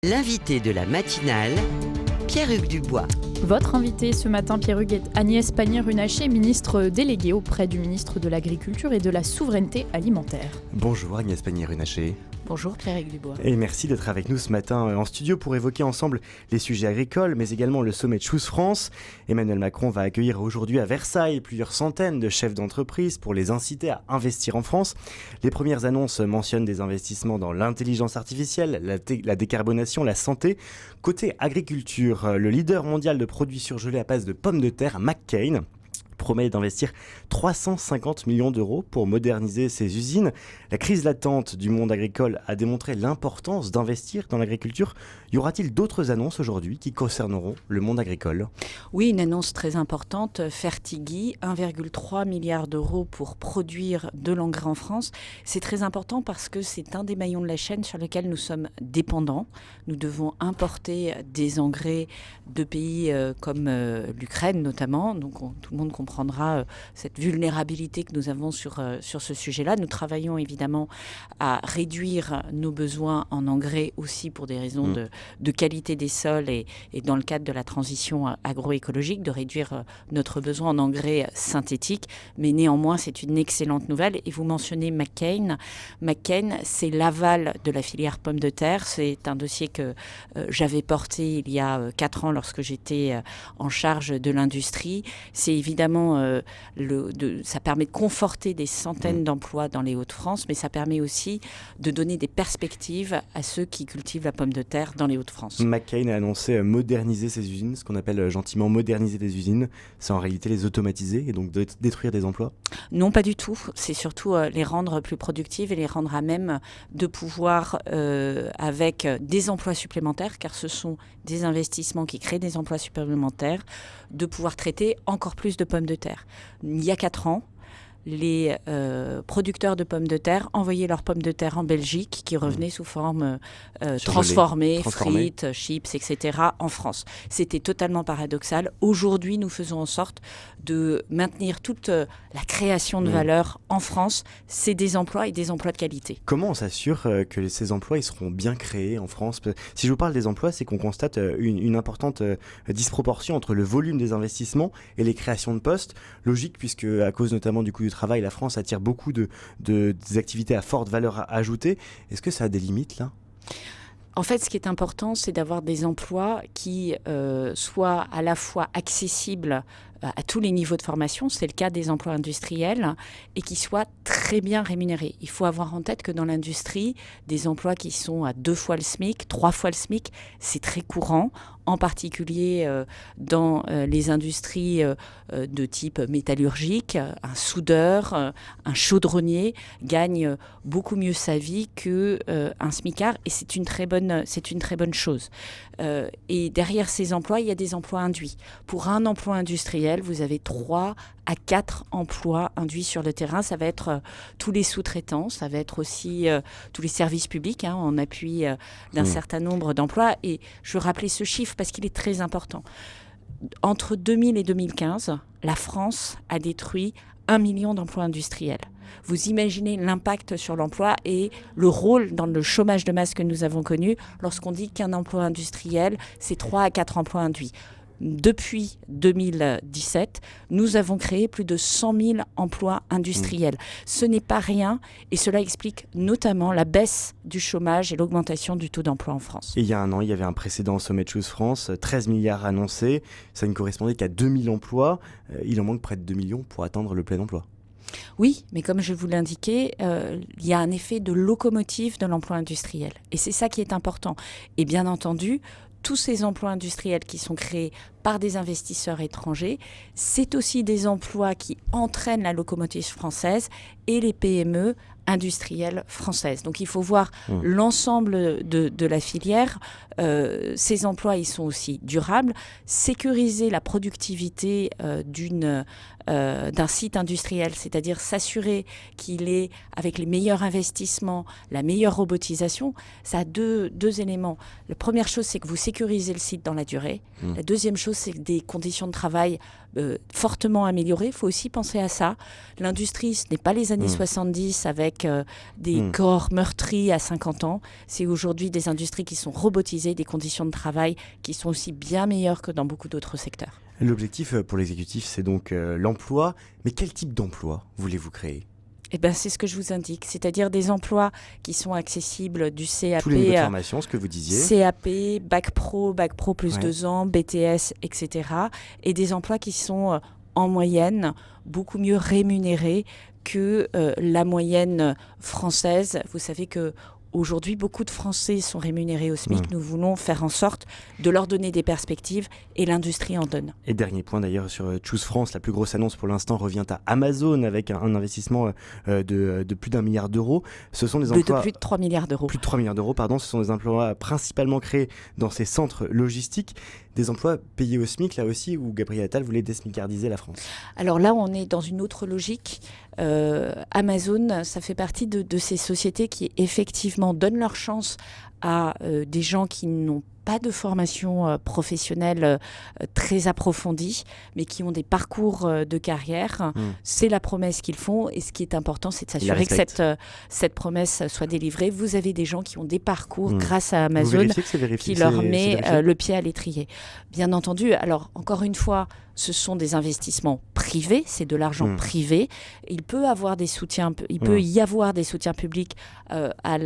L'invité de la matinale, Pierre-Hugues Dubois. Votre invité ce matin, Pierre-Hugues, est Agnès Pannier-Runacher, ministre déléguée auprès du ministre de l'Agriculture et de la Souveraineté alimentaire. Bonjour Agnès Pannier-Runacher. Bonjour Pierre-Hugues Dubois. Et merci d'être avec nous ce matin en studio pour évoquer ensemble les sujets agricoles, mais également le sommet de Choose France. Emmanuel Macron va accueillir aujourd'hui à Versailles plusieurs centaines de chefs d'entreprise pour les inciter à investir en France. Les premières annonces mentionnent des investissements dans l'intelligence artificielle, la décarbonation, la santé. Côté agriculture, le leader mondial de produits surgelés à base de pommes de terre, McCain, promet d'investir 350 millions d'euros pour moderniser ses usines. La crise latente du monde agricole a démontré l'importance d'investir dans l'agriculture. Y aura-t-il d'autres annonces aujourd'hui qui concerneront le monde agricole ? Oui, une annonce très importante, Fertigui, 1,3 milliard d'euros pour produire de l'engrais en France. C'est très important parce que c'est un des maillons de la chaîne sur lequel nous sommes dépendants. Nous devons importer des engrais de pays comme l'Ukraine notamment, donc tout le monde comprendra cette vulnérabilité que nous avons sur ce sujet-là. Nous travaillons évidemment à réduire nos besoins en engrais aussi pour des raisons de qualité des sols et dans le cadre de la transition agroécologique, de réduire notre besoin en engrais synthétiques. Mais néanmoins, c'est une excellente nouvelle. Et vous mentionnez McCain. McCain, c'est l'aval de la filière pommes de terre. C'est un dossier que j'avais porté il y a 4 ans lorsque j'étais en charge de l'industrie. C'est évidemment ça permet de conforter des centaines d'emplois dans les Hauts-de-France, mais ça permet aussi de donner des perspectives à ceux qui cultivent la pomme de terre dans les Hauts-de-France. McCain a annoncé moderniser ses usines, ce qu'on appelle gentiment moderniser des usines. C'est en réalité les automatiser et donc détruire des emplois ? Non, pas du tout. C'est surtout les rendre plus productives et les rendre à même de pouvoir, avec des emplois supplémentaires, car ce sont des investissements qui créent des emplois supplémentaires, de pouvoir traiter encore plus de pommes de terre. Il y a 4 ans, les producteurs de pommes de terre envoyaient leurs pommes de terre en Belgique qui revenaient sous forme transformée, frites, chips, etc. en France. C'était totalement paradoxal. Aujourd'hui, nous faisons en sorte de maintenir toute la création de valeur en France. C'est des emplois et des emplois de qualité. Comment on s'assure que ces emplois ils seront bien créés en France ? Si je vous parle des emplois, c'est qu'on constate une importante disproportion entre le volume des investissements et les créations de postes. Logique, puisque à cause notamment du coût du travail, la France attire beaucoup des activités à forte valeur ajoutée. Est-ce que ça a des limites là ? En fait, ce qui est important, c'est d'avoir des emplois qui soient à la fois accessibles à tous les niveaux de formation, c'est le cas des emplois industriels, et qui soient très bien rémunérés. Il faut avoir en tête que dans l'industrie, des emplois qui sont à 2 fois le SMIC, 3 fois le SMIC, c'est très courant, en particulier dans les industries de type métallurgique. Un soudeur, un chaudronnier gagne beaucoup mieux sa vie qu'un SMICard, et c'est une très bonne chose. Et derrière ces emplois, il y a des emplois induits. Pour un emploi industriel, vous avez 3 à 4 emplois induits sur le terrain. Ça va être tous les sous-traitants, ça va être aussi tous les services publics en appui d'un certain nombre d'emplois. Et je veux rappeler ce chiffre parce qu'il est très important. Entre 2000 et 2015, la France a détruit 1 million d'emplois industriels. Vous imaginez l'impact sur l'emploi et le rôle dans le chômage de masse que nous avons connu lorsqu'on dit qu'un emploi industriel, c'est 3 à 4 emplois induits. Depuis 2017, nous avons créé plus de 100 000 emplois industriels. Ce n'est pas rien et cela explique notamment la baisse du chômage et l'augmentation du taux d'emploi en France. Et il y a un an, il y avait un précédent sommet de Choose France, 13 milliards annoncés. Ça ne correspondait qu'à 2000 emplois. Il en manque près de 2 millions pour atteindre le plein emploi. Oui, mais comme je vous l'indiquais, il y a un effet de locomotive de l'emploi industriel. Et c'est ça qui est important. Et bien entendu, tous ces emplois industriels qui sont créés par des investisseurs étrangers, c'est aussi des emplois qui entraînent la locomotive française et les PME industrielles françaises. Donc il faut voir l'ensemble de la filière. Ces emplois, ils sont aussi durables. Sécuriser la productivité d'un site industriel, c'est-à-dire s'assurer qu'il est avec les meilleurs investissements, la meilleure robotisation, ça a deux éléments. La première chose, c'est que vous sécurisez le site dans la durée. La deuxième chose, c'est des conditions de travail fortement améliorée. Il faut aussi penser à ça. L'industrie, ce n'est pas les années 70 avec des corps meurtris à 50 ans. C'est aujourd'hui des industries qui sont robotisées, des conditions de travail qui sont aussi bien meilleures que dans beaucoup d'autres secteurs. L'objectif pour l'exécutif, c'est donc l'emploi. Mais quel type d'emploi voulez-vous créer ? Eh ben, c'est ce que je vous indique, c'est-à-dire des emplois qui sont accessibles du CAP, Tous les niveaux de formation, ce que vous disiez. CAP, Bac Pro plus 2 ans, BTS, etc. Et des emplois qui sont en moyenne beaucoup mieux rémunérés que la moyenne française. Vous savez que aujourd'hui, beaucoup de Français sont rémunérés au SMIC. Nous voulons faire en sorte de leur donner des perspectives et l'industrie en donne. Et dernier point d'ailleurs sur Choose France, la plus grosse annonce pour l'instant revient à Amazon avec un investissement de plus d'1 milliard d'euros. Ce sont des emplois... De plus de 3 milliards d'euros. Plus de 3 milliards d'euros, pardon. Ce sont des emplois principalement créés dans ces centres logistiques. Des emplois payés au SMIC, là aussi, où Gabriel Attal voulait désmicardiser la France. Alors là, on est dans une autre logique. Amazon, ça fait partie de ces sociétés qui effectivement donnent leur chance à des gens qui n'ont pas de formation professionnelle très approfondie, mais qui ont des parcours de carrière. C'est la promesse qu'ils font, et ce qui est important, c'est de s'assurer que cette promesse soit délivrée. Vous avez des gens qui ont des parcours grâce à Amazon qui leur met le pied à l'étrier. Bien entendu, alors encore une fois, ce sont des investissements privés, c'est de l'argent privé. Il peut y avoir des soutiens publics à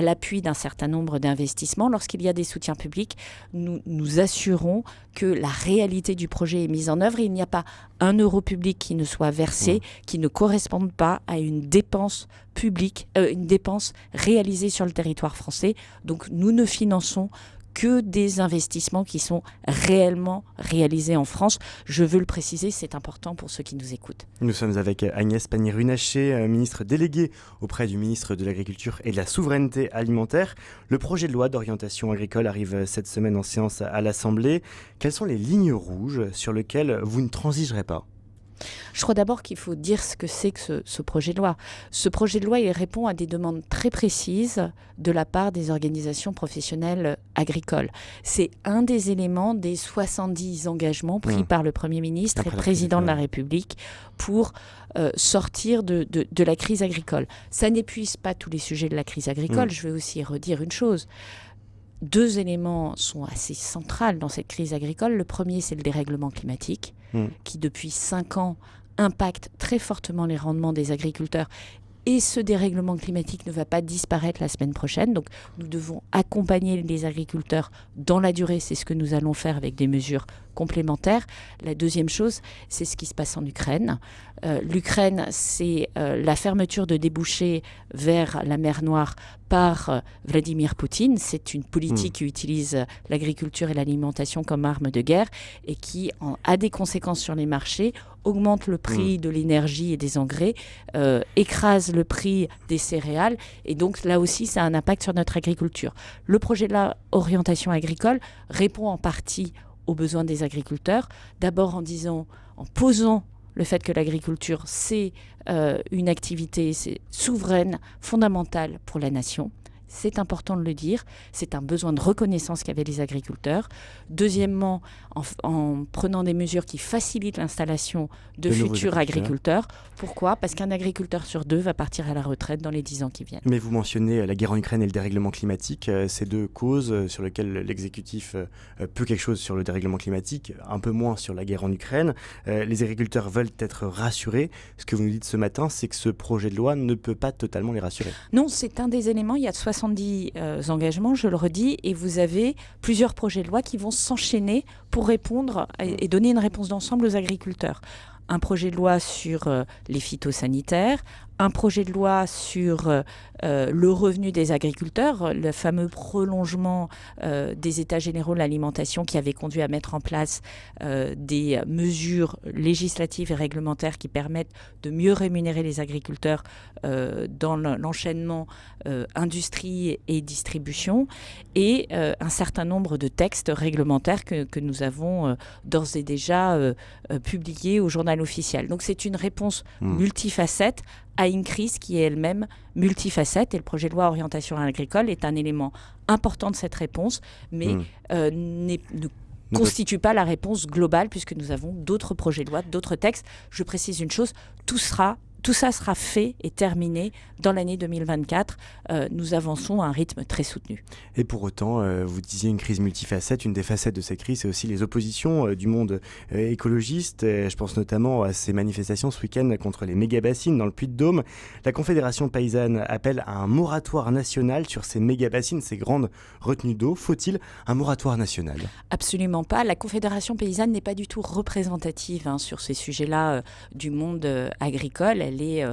l'appui d'un certain nombre d'investissements. Lorsqu'il y a des soutiens publics, nous assurons que la réalité du projet est mise en œuvre et il n'y a pas un euro public qui ne soit versé, qui ne corresponde pas à une dépense publique, une dépense réalisée sur le territoire français. Donc nous ne finançons que des investissements qui sont réellement réalisés en France. Je veux le préciser, c'est important pour ceux qui nous écoutent. Nous sommes avec Agnès Pannier-Runacher, ministre déléguée auprès du ministre de l'Agriculture et de la Souveraineté Alimentaire. Le projet de loi d'orientation agricole arrive cette semaine en séance à l'Assemblée. Quelles sont les lignes rouges sur lesquelles vous ne transigerez pas ? Je crois d'abord qu'il faut dire ce que c'est que ce projet de loi. Ce projet de loi, il répond à des demandes très précises de la part des organisations professionnelles agricoles. C'est un des éléments des 70 engagements pris par le Premier ministre et le Président de la République pour sortir de la crise agricole. Ça n'épuise pas tous les sujets de la crise agricole. Je vais aussi redire une chose. 2 éléments sont assez centraux dans cette crise agricole. Le premier, c'est le dérèglement climatique, qui depuis 5 ans impacte très fortement les rendements des agriculteurs. Et ce dérèglement climatique ne va pas disparaître la semaine prochaine. Donc nous devons accompagner les agriculteurs dans la durée. C'est ce que nous allons faire avec des mesures complémentaires. La deuxième chose, c'est ce qui se passe en Ukraine. L'Ukraine, c'est la fermeture de débouchés vers la mer Noire par Vladimir Poutine. C'est une politique qui utilise l'agriculture et l'alimentation comme arme de guerre et qui a des conséquences sur les marchés, augmente le prix de l'énergie et des engrais, écrase le prix des céréales. Et donc là aussi, ça a un impact sur notre agriculture. Le projet de l'orientation agricole répond en partie aux besoins des agriculteurs. D'abord en posant le fait que l'agriculture, c'est une activité souveraine, fondamentale pour la nation. C'est important de le dire. C'est un besoin de reconnaissance qu'avaient les agriculteurs. Deuxièmement, en prenant des mesures qui facilitent l'installation de futurs agriculteurs. Pourquoi ? Parce qu'un agriculteur sur 2 va partir à la retraite dans les 10 ans qui viennent. Mais vous mentionnez la guerre en Ukraine et le dérèglement climatique. Ces 2 causes sur lesquelles l'exécutif peut quelque chose sur le dérèglement climatique, un peu moins sur la guerre en Ukraine. Les agriculteurs veulent être rassurés. Ce que vous nous dites ce matin, c'est que ce projet de loi ne peut pas totalement les rassurer. Non, c'est un des éléments. Il y a 70 engagements, je le redis, et vous avez plusieurs projets de loi qui vont s'enchaîner pour répondre et donner une réponse d'ensemble aux agriculteurs. Un projet de loi sur les phytosanitaires, un projet de loi sur le revenu des agriculteurs, le fameux prolongement des États généraux de l'alimentation qui avait conduit à mettre en place des mesures législatives et réglementaires qui permettent de mieux rémunérer les agriculteurs dans l'enchaînement industrie et distribution, et un certain nombre de textes réglementaires que nous avons d'ores et déjà publiés au journal officiel. Donc c'est une réponse multifacette à une crise qui est elle-même multifacette, et le projet de loi orientation agricole est un élément important de cette réponse, mais ne constitue pas la réponse globale, puisque nous avons d'autres projets de loi, d'autres textes. Je précise une chose, tout ça sera fait et terminé dans l'année 2024. Nous avançons à un rythme très soutenu. Et pour autant, vous disiez une crise multifacette. Une des facettes de cette crise, c'est aussi les oppositions du monde écologiste. Je pense notamment à ces manifestations ce week-end contre les méga-bassines dans le Puy-de-Dôme. La Confédération paysanne appelle à un moratoire national sur ces méga-bassines, ces grandes retenues d'eau. Faut-il un moratoire national ? Absolument pas. La Confédération paysanne n'est pas du tout représentative sur ces sujets-là du monde agricole. Elle est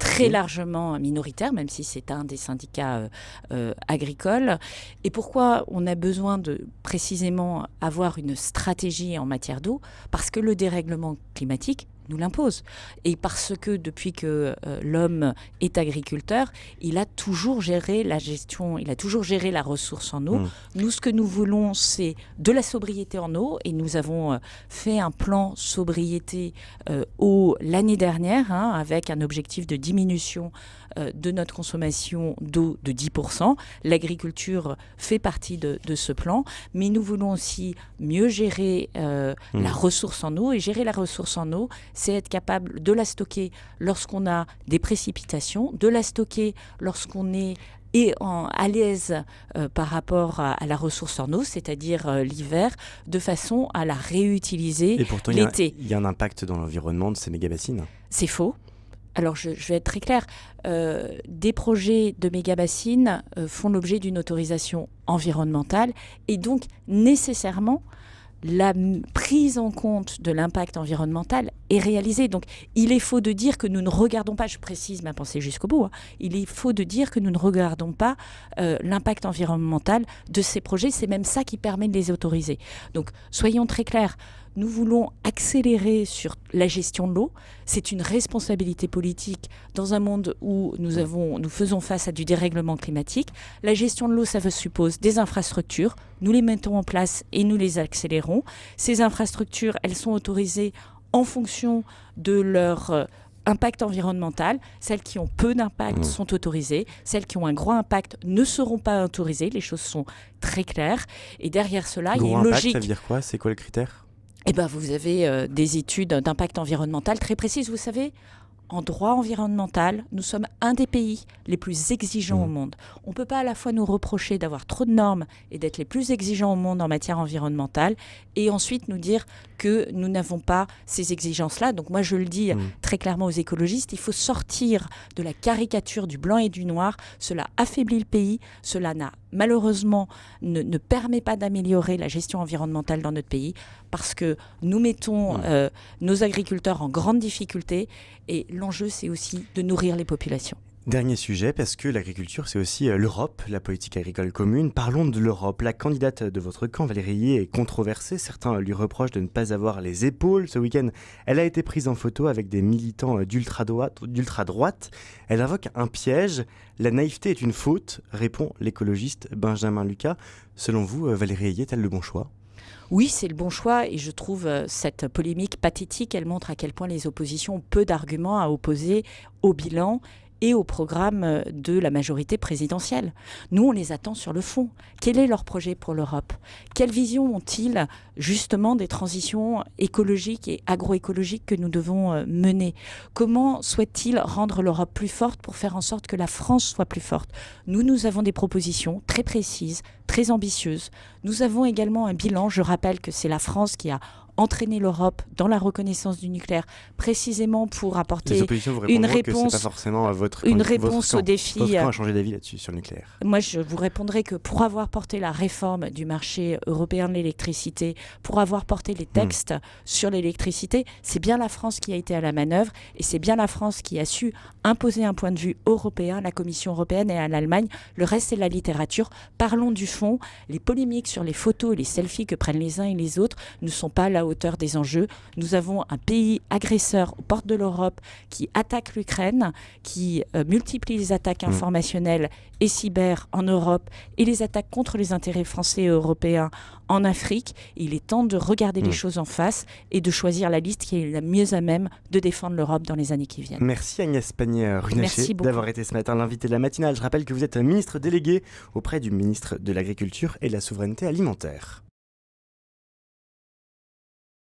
très largement minoritaire, même si c'est un des syndicats agricoles. Et pourquoi on a besoin de précisément avoir une stratégie en matière d'eau ? Parce que le dérèglement climatique nous l'impose. Et parce que depuis que l'homme est agriculteur, il a toujours géré la gestion, il a toujours géré la ressource en eau. Nous, ce que nous voulons, c'est de la sobriété en eau. Et nous avons fait un plan sobriété eau l'année dernière, avec un objectif de diminution de notre consommation d'eau de 10%. L'agriculture fait partie de ce plan, mais nous voulons aussi mieux gérer la ressource en eau. Et gérer la ressource en eau, c'est être capable de la stocker lorsqu'on a des précipitations, de la stocker lorsqu'on est à l'aise par rapport à la ressource en eau, c'est-à-dire l'hiver, de façon à la réutiliser l'été. Et pourtant, il y a un impact dans l'environnement de ces méga-bassines. C'est faux. Alors, je vais être très claire. Des projets de méga-bassines font l'objet d'une autorisation environnementale et donc, nécessairement, la prise en compte de l'impact environnemental est réalisée. Donc, il est faux de dire que nous ne regardons pas, je précise ma pensée jusqu'au bout, il est faux de dire que nous ne regardons pas l'impact environnemental de ces projets. C'est même ça qui permet de les autoriser. Donc, soyons très clairs. Nous voulons accélérer sur la gestion de l'eau. C'est une responsabilité politique dans un monde où nous faisons face à du dérèglement climatique. La gestion de l'eau, ça suppose des infrastructures. Nous les mettons en place et nous les accélérons. Ces infrastructures, elles sont autorisées en fonction de leur impact environnemental. Celles qui ont peu d'impact sont autorisées. Celles qui ont un gros impact ne seront pas autorisées. Les choses sont très claires. Et derrière cela, il y a une logique. Ça veut dire quoi ? C'est quoi le critère ? Vous avez des études d'impact environnemental très précises. Vous savez, en droit environnemental, nous sommes un des pays les plus exigeants au monde. On ne peut pas à la fois nous reprocher d'avoir trop de normes et d'être les plus exigeants au monde en matière environnementale et ensuite nous dire que nous n'avons pas ces exigences-là. Donc moi, je le dis très clairement aux écologistes, il faut sortir de la caricature du blanc et du noir. Cela affaiblit le pays, cela malheureusement ne permet pas d'améliorer la gestion environnementale dans notre pays parce que nous mettons nos agriculteurs en grande difficulté et l'enjeu, c'est aussi de nourrir les populations. Dernier sujet, parce que l'agriculture, c'est aussi l'Europe, la politique agricole commune. Parlons de l'Europe. La candidate de votre camp, Valérie Ayé, est controversée. Certains lui reprochent de ne pas avoir les épaules. Ce week-end, elle a été prise en photo avec des militants d'ultra-droite. Elle invoque un piège. La naïveté est une faute, répond l'écologiste Benjamin Lucas. Selon vous, Valérie Ayé est-elle le bon choix ? Oui, c'est le bon choix et je trouve cette polémique pathétique. Elle montre à quel point les oppositions ont peu d'arguments à opposer au bilan et au programme de la majorité présidentielle. Nous, on les attend sur le fond. Quel est leur projet pour l'Europe ? Quelle vision ont-ils justement des transitions écologiques et agroécologiques que nous devons mener ? Comment souhaitent-ils rendre l'Europe plus forte pour faire en sorte que la France soit plus forte ? Nous avons des propositions très précises, très ambitieuses. Nous avons également un bilan. Je rappelle que c'est la France qui a entraîner l'Europe dans la reconnaissance du nucléaire, précisément pour apporter une réponse, que c'est pas forcément au défi. Votre camp a changé d'avis là-dessus sur le nucléaire. Moi, je vous répondrai que pour avoir porté la réforme du marché européen de l'électricité, pour avoir porté les textes sur l'électricité, c'est bien la France qui a été à la manœuvre et c'est bien la France qui a su imposer un point de vue européen à la Commission européenne et à l'Allemagne. Le reste, c'est la littérature. Parlons du fond. Les polémiques sur les photos et les selfies que prennent les uns et les autres ne sont pas là hauteur des enjeux. Nous avons un pays agresseur aux portes de l'Europe qui attaque l'Ukraine, qui multiplie les attaques informationnelles et cyber en Europe et les attaques contre les intérêts français et européens en Afrique. Il est temps de regarder les choses en face et de choisir la liste qui est la mieux à même de défendre l'Europe dans les années qui viennent. Merci Agnès Pannier-Runacher d'avoir été ce matin l'invitée de la matinale. Je rappelle que vous êtes ministre déléguée auprès du ministre de l'Agriculture et de la Souveraineté alimentaire.